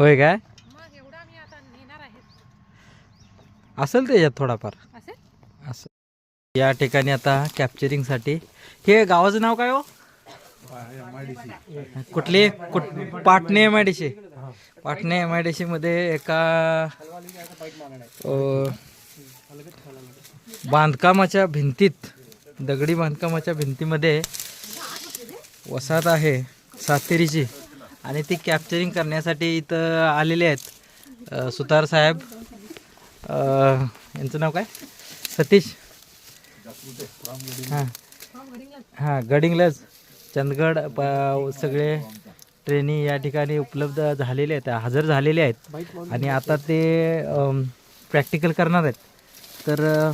होय काय मग एवढा मी आता नेणार आहे असेल त्याच्यात थोडाफार असे असं. या ठिकाणी आता कॅप्चरिंगसाठी हे गावाचं नाव काय हो? कुठली पाटणे MIDC. पाटणे MIDC मध्ये एका बांधकामाच्या भिंतीत, दगडी बांधकामाच्या भिंतीमध्ये वसाहत आहे सातेरीची आणि ती कॅप्चरिंग करण्यासाठी इथं आलेले आहेत सुतार साहेब. यांचं नाव काय? सतीश. हां हां गडिंग्लज चंदगड सगळे ट्रेनी या ठिकाणी उपलब्ध झालेले आहेत, हजर झालेले आहेत आणि आता ते प्रॅक्टिकल करणार आहेत. तर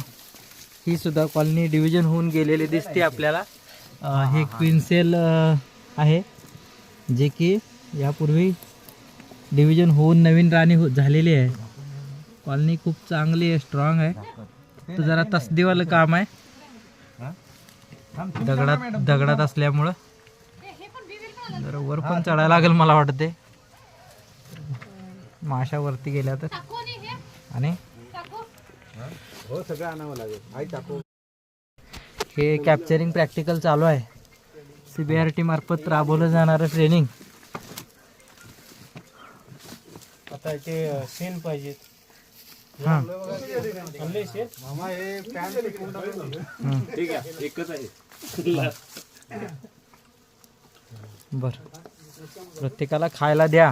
ही सुद्धा कॉलनी डिव्हिजन होऊन गेलेली दिसते आपल्याला. हे क्वीनसेल आहे जे की यापूर्वी डिव्हिजन होऊन नवीन राणी झालेली आहे. कॉलनी खूप चांगली आहे, स्ट्रॉंग आहे. तर जरा तसदीवालं काम आहे, दगडात असल्यामुळं जरा वर पण चढायला लागेल मला वाटते. माशा वरती गेल्या तर आणि हे कॅप्चरिंग प्रॅक्टिकल चालू आहे. CBRT मार्फत राबवलं जाणारं ट्रेनिंग. आता ते सेन पाहिजेत. हां ठीक आहे, एकच आहे. बर, प्रत्येकाला खायला द्या,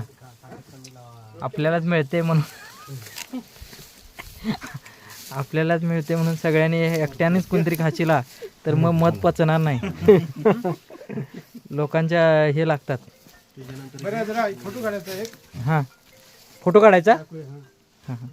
आपल्यालाच मिळते म्हणून आपल्यालाच मिळते म्हणून सगळ्यांनी एकट्यानेच कोणतरी खाशीला तर मग मत पचणार नाही. लोकांच्या हे लागतात. फोटो काढायचा एक. हां फोटो काढायचा. हां हां